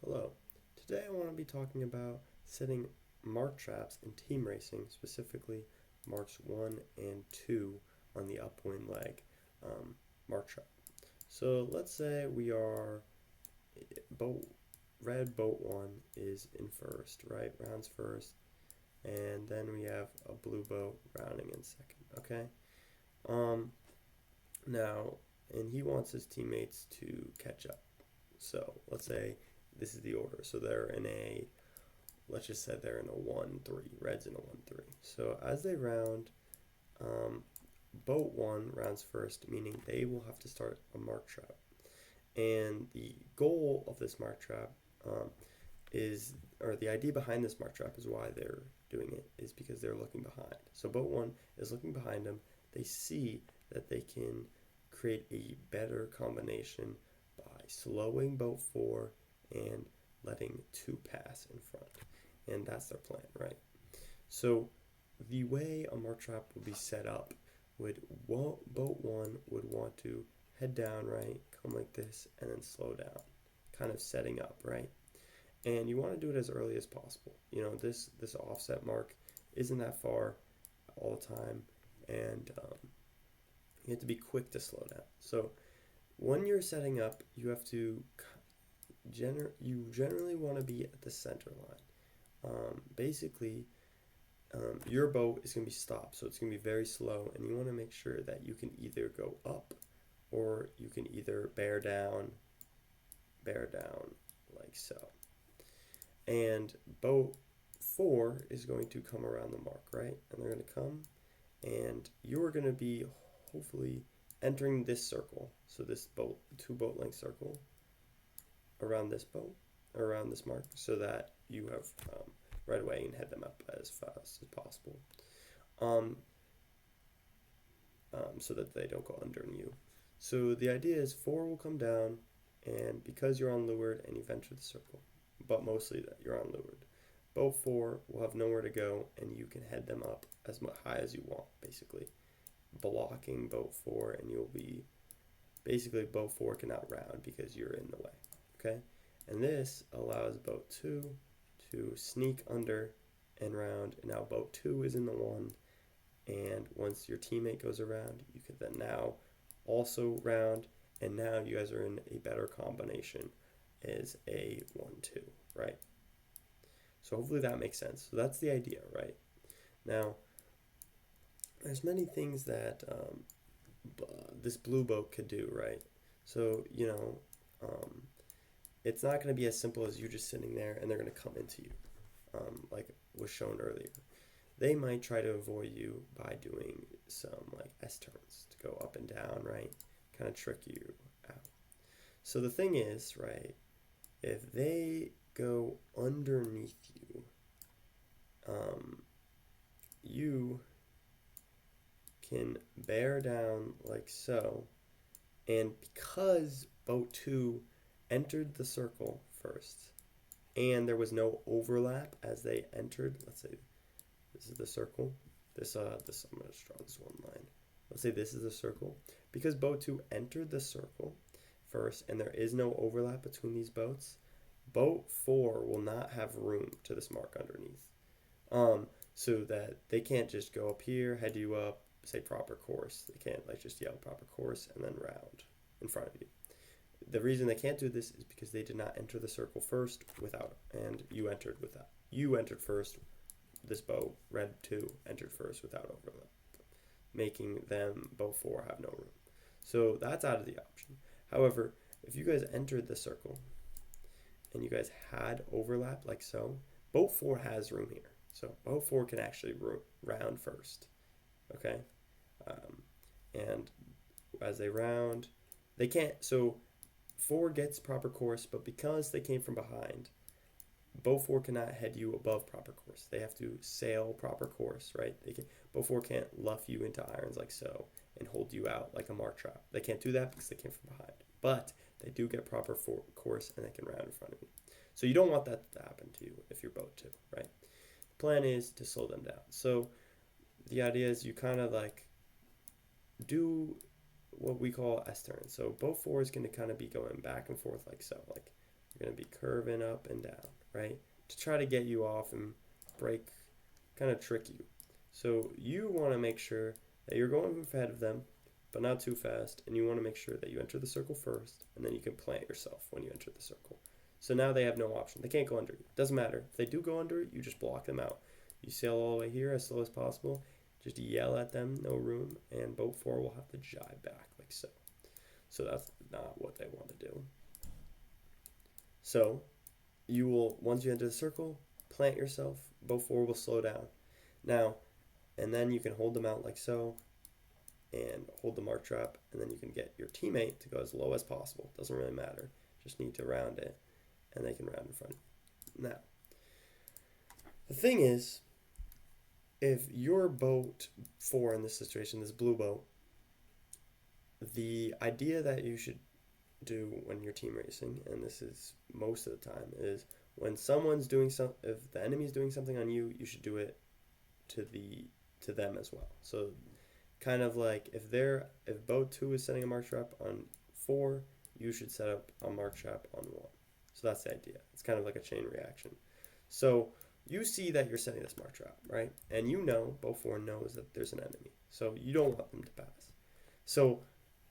Hello. Today I want to be talking about setting mark traps in team racing, specifically marks 1 and 2 on the upwind leg mark trap. So let's say we are boat red boat 1 is in first, right? Rounds first, and then we have a blue boat rounding in second, okay? Um Now, and he wants his teammates to catch up. So let's say this is the order. So they're in a, let's just say they're in a 1-3. Red's in a 1-3. So as they round, um, boat 1 rounds first, meaning they will have to start a mark trap. And the goal of this mark trap or the idea behind this mark trap is why they're doing it, is because they're looking behind. So boat 1 is looking behind them. They see that they can create a better combination by slowing boat 4 and letting 2 pass in front. And that's their plan, right? So the way a mark trap would be set up would boat 1 would want to head down, right? Come like this and then slow down, kind of setting up, right? And you want to do it as early as possible. You know, this offset mark isn't that far all the time, and you have to be quick to slow down. So when you're setting up, you have to you generally want to be at the center line. Basically, your boat is going to be stopped, so it's going to be very slow, and you want to make sure that you can either go up or you can either bear down like so. And boat 4 is going to come around the mark, right? And they're going to come, and you're going to be hopefully entering this circle. So this boat, 2 boat length circle around this boat, around this mark, so that you have right away and head them up as fast as possible, so that they don't go under you. So the idea is 4 will come down, and because you're on leeward and you've entered the circle, but mostly that you're on leeward, boat 4 will have nowhere to go, and you can head them up as high as you want, basically blocking boat 4, and you'll be basically boat 4 cannot round because you're in the way, okay? And this allows boat 2 to sneak under and round, and now boat 2 is in the 1, and once your teammate goes around, you could then now also round, and now you guys are in a better combination as a 1-2, right? So hopefully that makes sense. So that's the idea, right? Now, there's many things that this blue boat could do, right? So, it's not going to be as simple as you just sitting there and they're going to come into you, like was shown earlier. They might try to avoid you by doing some like S turns to go up and down, right? Kind of trick you out. So the thing is, right, if they go underneath you, you can bear down like so, and because boat 2 entered the circle first and there was no overlap as they entered, let's say this is the circle, this I'm going to draw this one line, let's say this is the circle, because boat 2 entered the circle first and there is no overlap between these boats, boat 4 will not have room to this mark underneath, so that they can't just go up here, head you up, say proper course. They can't like just yell proper course and then round in front of you. The reason they can't do this is because they did not enter the circle first without, and you entered without. You entered first. This boat, red 2, entered first without overlap, making them boat 4 have no room. So that's out of the option. However, if you guys entered the circle and you guys had overlap like so, boat 4 has room here. So boat 4 can actually round first, okay? And as they round, they can't, so 4 gets proper course, but because they came from behind, boat 4 cannot head you above proper course. They have to sail proper course, right? Boat 4 can't luff you into irons like so and hold you out like a mark trap. They can't do that because they came from behind. But they do get proper course and they can round in front of you. So you don't want that to happen to you if you're boat 2, right? The plan is to slow them down. So the idea is you kind of like do what we call S turns. So boat 4 is going to kind of be going back and forth like so. Like you're going to be curving up and down, right? To try to get you off and break, kind of trick you. So you want to make sure that you're going ahead of them, but not too fast, and you want to make sure that you enter the circle first, and then you can plant yourself when you enter the circle. So now they have no option. They can't go under you. Doesn't matter. If they do go under it, you just block them out. You sail all the way here as slow as possible. Just yell at them, no room, and boat 4 will have to jibe back like so. So that's not what they want to do. So you will, once you enter the circle, plant yourself. Boat 4 will slow down. Now, and then you can hold them out like so, and hold the mark trap, and then you can get your teammate to go as low as possible. Doesn't really matter. Just need to round it, and they can round in front of you. Now, the thing is, if your boat 4 in this situation, this blue boat, the idea that you should do when you're team racing, and this is most of the time, is when someone's doing if the enemy's doing something on you, you should do it to them as well. So kind of like if boat 2 is setting a mark trap on 4, you should set up a mark trap on 1. So that's the idea. It's kind of like a chain reaction. So you see that you're setting this mark trap, right? And you know, boat 4 knows that there's an enemy. So you don't want them to pass. So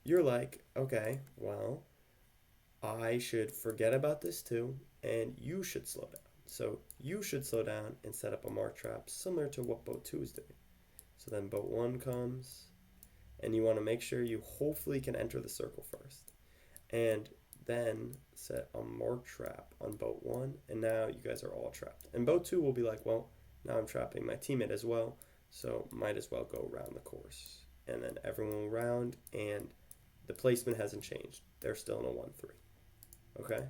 you're like, okay, well, I should forget about this too, and you should slow down. So you should slow down and set up a mark trap similar to what boat 2 is doing. So then boat 1 comes, and you want to make sure you hopefully can enter the circle first. And then set a mark trap on boat 1, and now you guys are all trapped. And boat 2 will be like, well, now I'm trapping my teammate as well, so might as well go around the course. And then everyone will round, and the placement hasn't changed. They're still in a 1-3. Okay?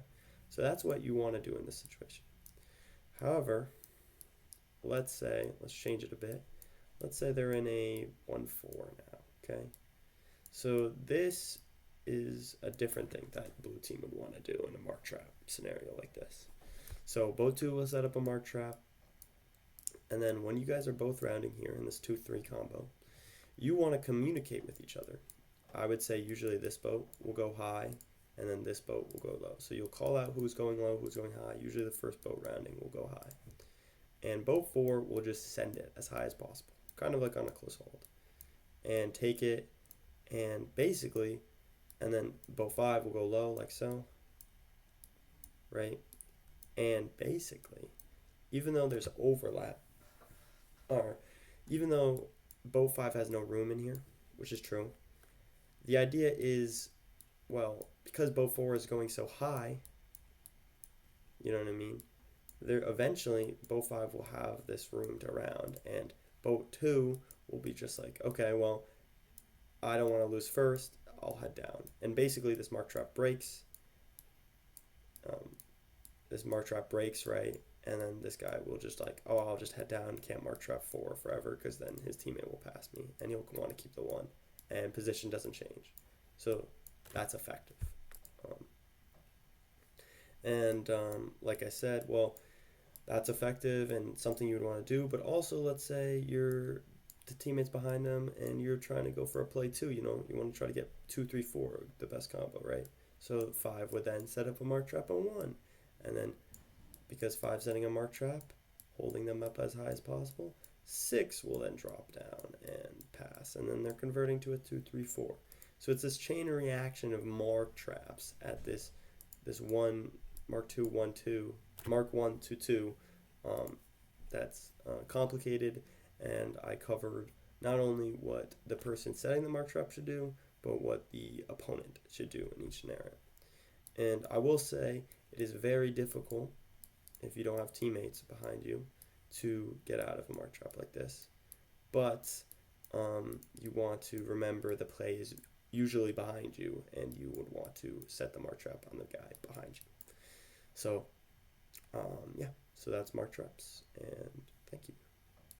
So that's what you want to do in this situation. However, let's change it a bit. Let's say they're in a 1-4 now, okay? So this is a different thing that blue team would want to do in a mark trap scenario like this. So boat 2 will set up a mark trap, and then when you guys are both rounding here in this 2-3 combo, you want to communicate with each other. I would say usually this boat will go high, and then this boat will go low. So you'll call out who's going low, who's going high. Usually the first boat rounding will go high. And boat 4 will just send it as high as possible, kind of like on a close hold. And take it, and basically, and then boat 5 will go low like so, right? And basically, even though there's overlap, or even though boat 5 has no room in here, which is true, the idea is, well, because boat 4 is going so high, you know what I mean? Eventually, boat 5 will have this room to round, and boat 2 will be just like, okay, well, I don't want to lose first, I'll head down. And basically, this mark trap breaks. Right? And then this guy will just like, oh, I'll just head down, can't mark trap 4 forever, because then his teammate will pass me, and he'll want to keep the 1. And position doesn't change. So that's effective. Like I said, well, that's effective and something you would want to do. But also, let's say the teammates behind them and you're trying to go for a play too. You know, you want to try to get 2, 3, 4, the best combo, right? So 5 would then set up a mark trap on 1. And then because 5's setting a mark trap, holding them up as high as possible, 6 will then drop down and pass. And then they're converting to a 2, 3, 4. So it's this chain reaction of mark traps at this 1, mark 2, 1, 2, mark 1 to 2. That's complicated, and I covered not only what the person setting the mark trap should do, but what the opponent should do in each scenario. And I will say it is very difficult if you don't have teammates behind you to get out of a mark trap like this. But you want to remember the play is usually behind you, and you would want to set the mark trap on the guy behind you. So, so that's mark traps, and thank you.